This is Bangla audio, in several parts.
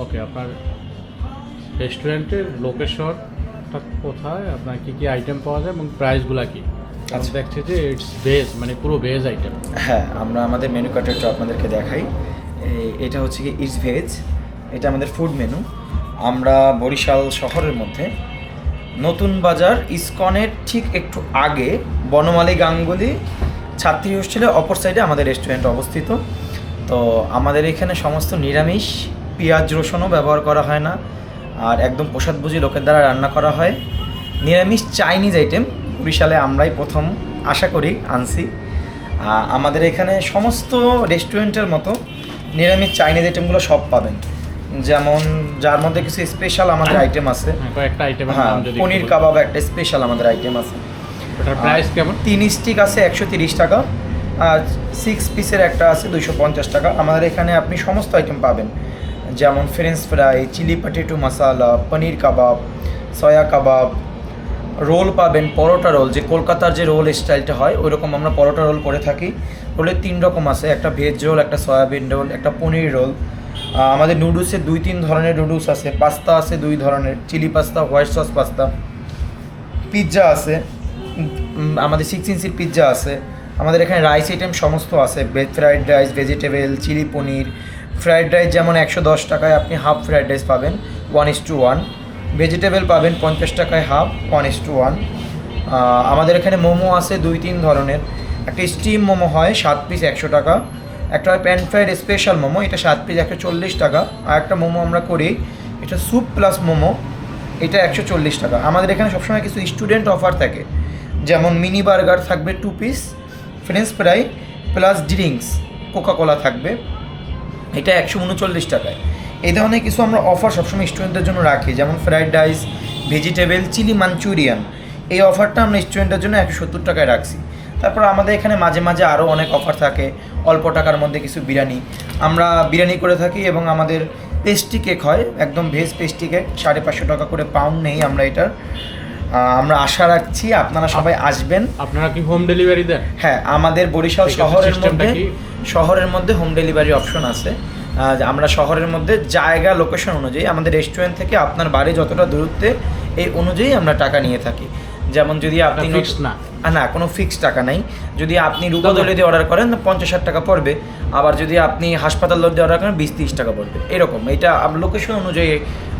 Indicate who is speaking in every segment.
Speaker 1: ওকে, আপনার রেস্টুরেন্টের লোকেশনটা কোথায়, আপনার কী কী আইটেম পাওয়া যায় এবং প্রাইসগুলো কী?
Speaker 2: আচ্ছা।
Speaker 1: দেখছি যে ইটস ভেজ, মানে পুরো ভেজ আইটেম।
Speaker 2: হ্যাঁ, আমরা আমাদের মেনু কার্ডটা আপনাদেরকে দেখাই। এটা হচ্ছে কি ইটস ভেজ, এটা আমাদের ফুড মেনু। আমরা বরিশাল শহরের মধ্যে নতুন বাজার ইসকনের ঠিক একটু আগে বনমালী গাঙ্গুলি ছাত্রী হোস্টেলের অপর সাইডে আমাদের রেস্টুরেন্ট অবস্থিত। তো আমাদের এখানে সমস্ত নিরামিষ, পেঁয়াজ রসুনও ব্যবহার করা হয় না, আর একদম প্রসাদভোজী লোকের দ্বারা রান্না করা হয়। নিরামিষ চাইনিজ আইটেম বরিশালে আমরাই প্রথম আশা করি আনছি। আমাদের এখানে সমস্ত রেস্টুরেন্টের মতো নিরামিষ চাইনিজ আইটেমগুলো সব পাবেন, যেমন যার মধ্যে কিছু স্পেশাল আমাদের আইটেম আছে।
Speaker 1: কয়েকটা আইটেম,
Speaker 2: হ্যাঁ, পনির কাবাব একটা স্পেশাল আমাদের আইটেম আছে।
Speaker 1: ওটার প্রাইস কেমন?
Speaker 2: 3 স্টিক আছে 130 টাকা, আর 6 পিসের একটা আছে 250 টাকা। আমাদের এখানে আপনি সমস্ত আইটেম পাবেন, যেমন ফ্রেঞ্চ ফ্রাই, চিলি পটেটো মশালা, পনির কাবাব, সয়া কাবাব, রোল পাবেন, পরোটা রোল, যে কলকাতার যে রোল স্টাইলটা হয় ওই রকম আমরা পরোটা রোল করে থাকি। রোলের 3 রকম আছে, একটা ভেজ রোল, একটা সয়াবিন রোল, একটা পনির রোল। আমাদের নুডলসে 2-3 ধরনের নুডলস আছে, পাস্তা আছে 2 ধরনের, chilli pasta, white sauce pasta, pizza আছে, আমাদের 6 ইঞ্চির পিৎজা আছে। আমাদের এখানে রাইস আইটেম সমস্ত আছে, veg fried rice, vegetable, chilli paneer. Fried rice যেমন 110 টাকায় আপনি হাফ ফ্রাইড রাইস পাবেন 1:1, ভেজিটেবল পাবেন 50 টাকায় হাফ 1:1। আমাদের এখানে মোমো আছে 2-3 ধরনের, একটা স্টিম মোমো হয় 7 পিস 100 টাকা, একটা হয় প্যান ফ্রাইড স্পেশাল মোমো, এটা 7 পিস 140 টাকা, আর একটা মোমো আমরা করি এটা স্যুপ প্লাস মোমো, এটা 140 টাকা। আমাদের এখানে সবসময় কিছু স্টুডেন্ট অফার থাকে, যেমন মিনি বার্গার থাকবে 2 piece, French fry plus drinks Coca Cola থাকবে, এটা 139 টাকায়। এই ধরনের কিছু আমরা অফার সবসময় স্টুডেন্টদের জন্য রাখি, যেমন fried rice, vegetable, chilli Manchurian, এই অফারটা আমরা স্টুডেন্টের জন্য 170 টাকায় রাখছি। তারপর আমাদের এখানে মাঝে মাঝে আরও অনেক অফার থাকে, অল্প টাকার মধ্যে কিছু বিরিয়ানি আমরা বিরিয়ানি করে থাকি, এবং আমাদের পেস্ট্রি কেক হয়, একদম ভেজ পেস্ট্রি কেক 550 টাকা করে পাউন্ড নেই আমরা এটার। আমরা আশা রাখছি আপনারা সবাই আসবেন।
Speaker 1: আপনারা কি হোম ডেলিভারি দেন?
Speaker 2: হ্যাঁ, আমাদের বরিশাল শহরের মধ্যে হোম ডেলিভারি অপশন আছে। আমরা শহরের মধ্যে জায়গা লোকেশন অনুযায়ী আমাদের রেস্টুরেন্ট থেকে আপনার বাড়ি যতটা দূরত্বে এই অনুযায়ী আমরা টাকা নিয়ে থাকি। যেমন যদি আপনি না কোনো ফিক্সড টাকা নাই, যদি আপনি রূপদলি দিয়ে অর্ডার করেন 50-60 টাকা পড়বে, আবার যদি আপনি হাসপাতাল দিয়ে অর্ডার করেন 20-30 টাকা পড়বে, এরকম। এটা লোকেশন অনুযায়ী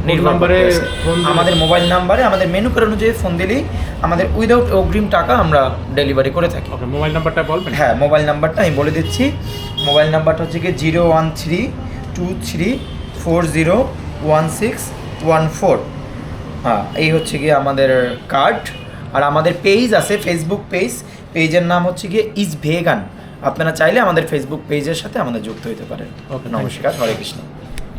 Speaker 2: নির্ভর করে। আমাদের মোবাইল নাম্বারে আমাদের মেনু কার্ড অনুযায়ী ফোন দিলেই আমাদের উইদাউট অগ্রিম টাকা আমরা ডেলিভারি করে থাকি।
Speaker 1: মোবাইল নাম্বারটা বলবেন?
Speaker 2: হ্যাঁ, মোবাইল নাম্বারটা আমি বলে দিচ্ছি। মোবাইল নাম্বারটা হচ্ছে কি 01323401614। হ্যাঁ, এই হচ্ছে কি আমাদের কার্ড। আর আমাদের পেজ আছে, ফেসবুক পেজের নাম হচ্ছে গিয়ে ইজ ভেগান। আপনারা চাইলে আমাদের ফেসবুক পেজের সাথে আমাদের যুক্ত হতে পারেন।
Speaker 1: ওকে,
Speaker 2: নমস্কার, হরে কৃষ্ণ।